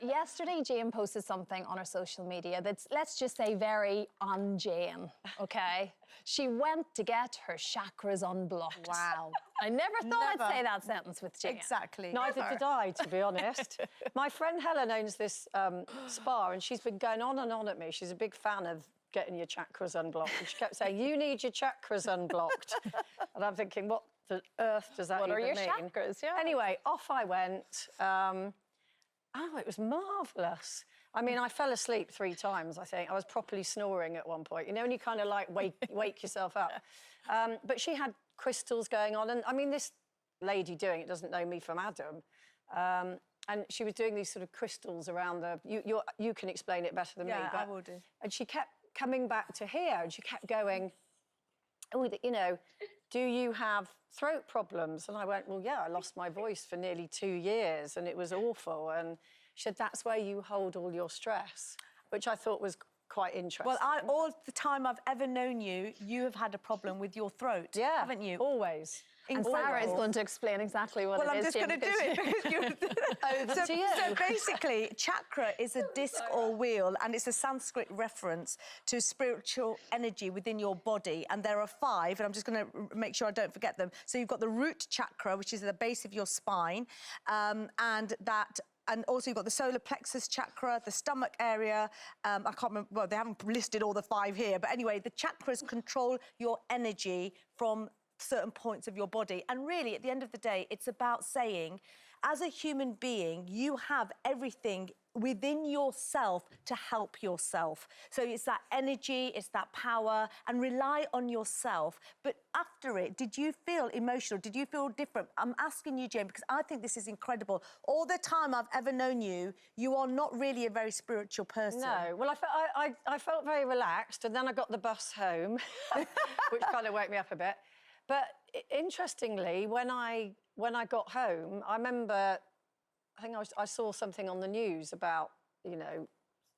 Yesterday, Jane posted something on her social media that's, let's just say, very on Jane, OK? She went to get her chakras unblocked. Wow. I never thought I'd say that sentence with Jane. Exactly. Neither did I, to be honest. My friend Helen owns this spa, and she's been going on and on at me. She's a big fan of getting your chakras unblocked. And she kept saying, you need your chakras unblocked. And I'm thinking, what the earth does that even mean? What are your chakras? Yeah. Anyway, off I went. Oh, it was marvellous. I mean, I fell asleep 3 times, I think. I was properly snoring at one point. You know, when you kind of like wake yourself up. But she had crystals going on. And I mean, this lady doing it doesn't know me from Adam. And she was doing these sort of crystals around the... You can explain it better than me. Yeah, I will do. And she kept coming back to here, and she kept going, oh, you know, do you have throat problems? And I went, well, yeah, I lost my voice for nearly 2 years, and it was awful. And she said, that's where you hold all your stress, which I thought was quite interesting. Well, all the time I've ever known you, you have had a problem with your throat, haven't you? Always. And Sarah is going to explain exactly what it is. Well, I'm just going to do it because you're... Over to you. So basically, chakra is a disc or wheel, and it's a Sanskrit reference to spiritual energy within your body. And there are 5, and I'm just going to make sure I don't forget them. So you've got the root chakra, which is at the base of your spine, and also you've got the solar plexus chakra, the stomach area. I can't remember, well, they haven't listed all the 5 here, but anyway, the chakras control your energy from certain points of your body. And really, at the end of the day, it's about saying, as a human being, you have everything within yourself to help yourself. So it's that energy, it's that power, and rely on yourself. But after it, did you feel emotional? Did you feel different? I'm asking you, Jane, because I think this is incredible. All the time I've ever known you, you are not really a very spiritual person. No. Well, I felt very relaxed, and then I got the bus home, which kind of woke me up a bit. But interestingly, when I got home, I remember, I think I saw something on the news about, you know,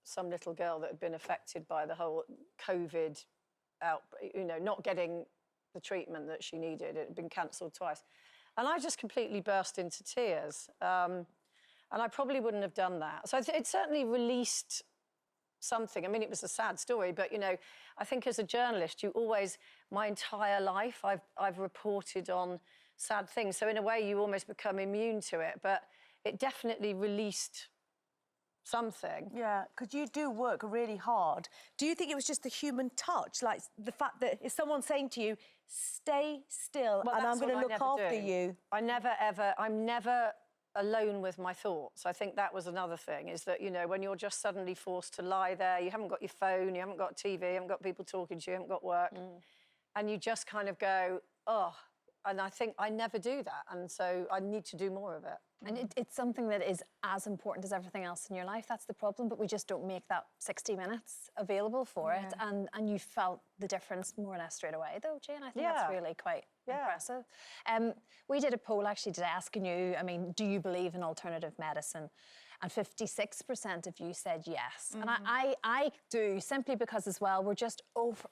some little girl that had been affected by the whole COVID outbreak, you know, not getting the treatment that she needed. It had been cancelled twice. And I just completely burst into tears. And I probably wouldn't have done that. So it certainly released something. I mean, it was a sad story, but, you know, I think as a journalist, you always, my entire life, I've reported on sad things. So in a way, you almost become immune to it. But it definitely released something. Yeah, because you do work really hard. Do you think it was just the human touch? Like the fact that if someone's saying to you, stay still, well, and I'm going to look after you. I'm never alone with my thoughts. I think that was another thing, is that, you know, when you're just suddenly forced to lie there, you haven't got your phone, you haven't got TV, you haven't got people talking to you, you haven't got work, and you just kind of go, oh, and I think I never do that, and so I need to do more of it. And it's something that is as important as everything else in your life. That's the problem, but we just don't make that 60 minutes available for it, and you felt the difference more or less straight away, though, Jane. I think that's really quite impressive. We did a poll actually today asking you, I mean, do you believe in alternative medicine? And 56% of you said yes. And I do, simply because as well, we're just,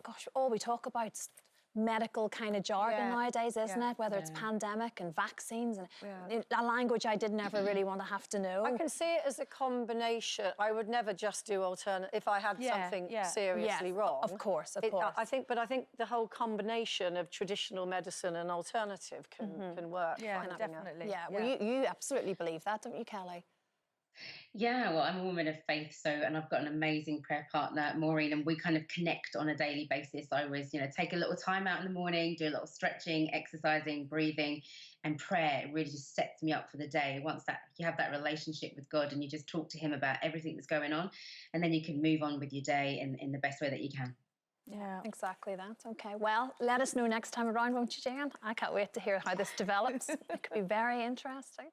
gosh, all we talk about is medical kind of jargon nowadays, isn't it? Whether it's pandemic and vaccines and a language I did never really want to have to know. I can see it as a combination. I would never just do alternative if I had something seriously wrong. Of course, of course. I think the whole combination of traditional medicine and alternative can work. Yeah, definitely. Yeah, well, you absolutely believe that, don't you, Kelly? Yeah, well, I'm a woman of faith, and I've got an amazing prayer partner, Maureen, and we kind of connect on a daily basis. I always, you know, take a little time out in the morning, do a little stretching, exercising, breathing, and prayer. It really just sets me up for the day. Once that you have that relationship with God and you just talk to him about everything that's going on, and then you can move on with your day in the best way that you can. Yeah, exactly that. OK, well, let us know next time around, won't you, Jan? I can't wait to hear how this develops. It could be very interesting.